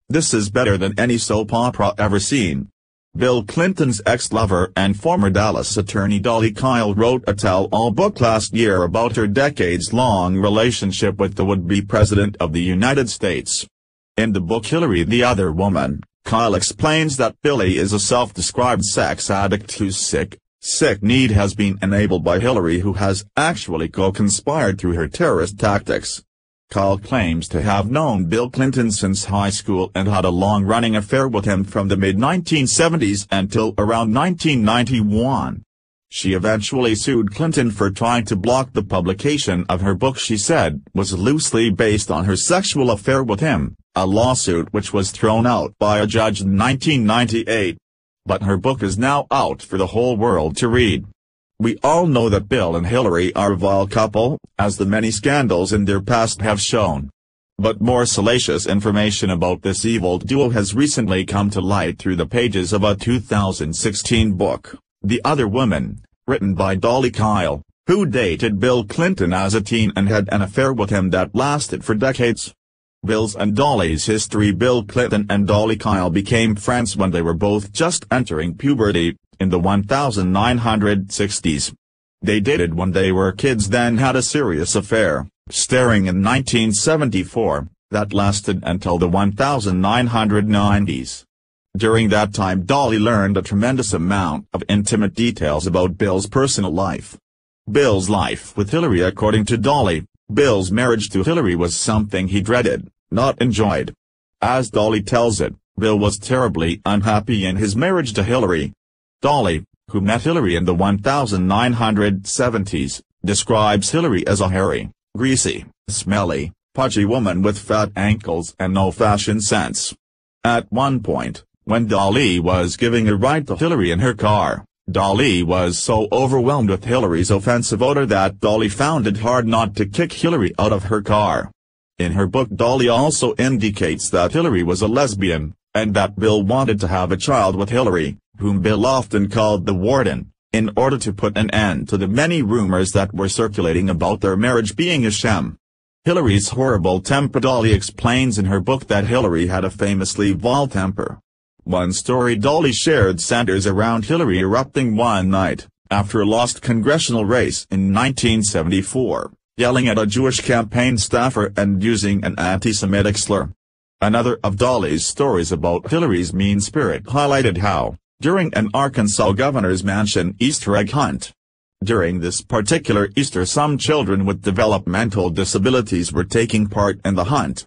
This is better than any soap opera ever seen." Bill Clinton's ex-lover and former Dallas attorney Dolly Kyle wrote a tell-all book last year about her decades-long relationship with the would-be president of the United States. In the book Hillary the Other Woman, Kyle explains that Billy is a self-described sex addict whose sick need has been enabled by Hillary, who has actually co-conspired through her terrorist tactics. Kyle claims to have known Bill Clinton since high school and had a long-running affair with him from the mid-1970s until around 1991. She eventually sued Clinton for trying to block the publication of her book she said was loosely based on her sexual affair with him, a lawsuit which was thrown out by a judge in 1998. But her book is now out for the whole world to read. We all know that Bill and Hillary are a vile couple, as the many scandals in their past have shown. But more salacious information about this evil duo has recently come to light through the pages of a 2016 book, The Other Woman, written by Dolly Kyle, who dated Bill Clinton as a teen and had an affair with him that lasted for decades. Bill's and Dolly's history. Bill Clinton and Dolly Kyle became friends when they were both just entering puberty, in the 1960s. They dated when they were kids, then had a serious affair, starring in 1974, that lasted until the 1990s. During that time Dolly learned a tremendous amount of intimate details about Bill's personal life. Bill's life with Hillary. According to Dolly, Bill's marriage to Hillary was something he dreaded, not enjoyed. As Dolly tells it, Bill was terribly unhappy in his marriage to Hillary. Dolly, who met Hillary in the 1970s, describes Hillary as a hairy, greasy, smelly, pudgy woman with fat ankles and no fashion sense. At one point, when Dolly was giving a ride to Hillary in her car, Dolly was so overwhelmed with Hillary's offensive odor that Dolly found it hard not to kick Hillary out of her car. In her book Dolly also indicates that Hillary was a lesbian, and that Bill wanted to have a child with Hillary, whom Bill often called the warden, in order to put an end to the many rumors that were circulating about their marriage being a sham. Hillary's horrible temper. Dolly explains in her book that Hillary had a famously vile temper. One story Dolly shared centers around Hillary erupting one night, after a lost congressional race in 1974, yelling at a Jewish campaign staffer and using an anti-Semitic slur. Another of Dolly's stories about Hillary's mean spirit highlighted how, during an Arkansas governor's mansion Easter egg hunt. During this particular Easter, some children with developmental disabilities were taking part in the hunt.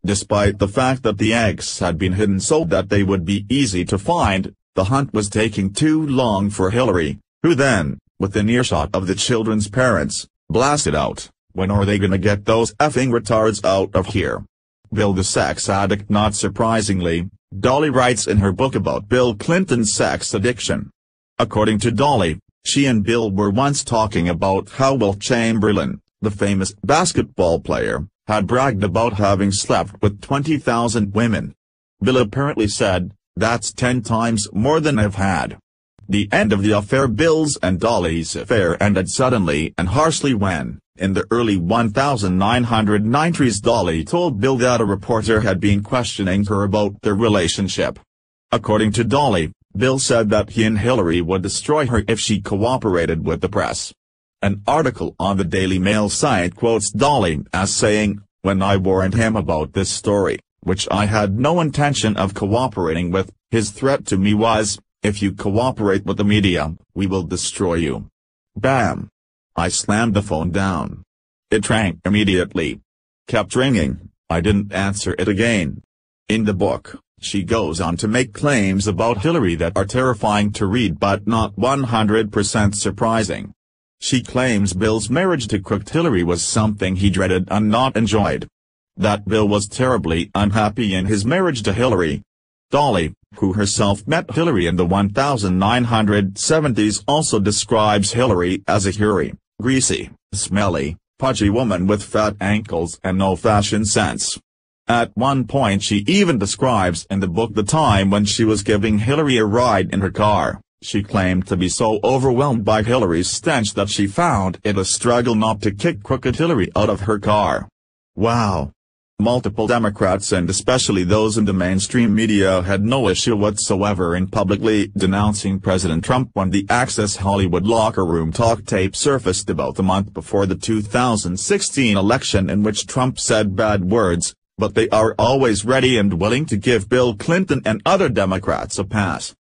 Despite the fact that the eggs had been hidden so that they would be easy to find, the hunt was taking too long for Hillary, who then, within earshot of the children's parents, blasted out, "When are they gonna get those effing retards out of here?" Bill the sex addict. Not surprisingly, Dolly writes in her book about Bill Clinton's sex addiction. According to Dolly, she and Bill were once talking about how Will Chamberlain, the famous basketball player, had bragged about having slept with 20,000 women. Bill apparently said, "That's 10 times more than I've had." The end of the affair. Bill's and Dolly's affair ended suddenly and harshly when, in the early 1990s, Dolly told Bill that a reporter had been questioning her about their relationship. According to Dolly, Bill said that he and Hillary would destroy her if she cooperated with the press. An article on the Daily Mail site quotes Dolly as saying, "When I warned him about this story, which I had no intention of cooperating with, his threat to me was, if you cooperate with the media, we will destroy you." Bam! I slammed the phone down. It rang immediately. Kept ringing, I didn't answer it again. In the book, she goes on to make claims about Hillary that are terrifying to read but not 100% surprising. She claims Bill's marriage to crooked Hillary was something he dreaded and not enjoyed. That Bill was terribly unhappy in his marriage to Hillary. Dolly, who herself met Hillary in the 1970s, also describes Hillary as a hairy, greasy, smelly, pudgy woman with fat ankles and no fashion sense. At one point she even describes in the book the time when she was giving Hillary a ride in her car. She claimed to be so overwhelmed by Hillary's stench that she found it a struggle not to kick crooked Hillary out of her car. Wow! Multiple Democrats and especially those in the mainstream media had no issue whatsoever in publicly denouncing President Trump when the Access Hollywood locker room talk tape surfaced about a month before the 2016 election in which Trump said bad words, but they are always ready and willing to give Bill Clinton and other Democrats a pass.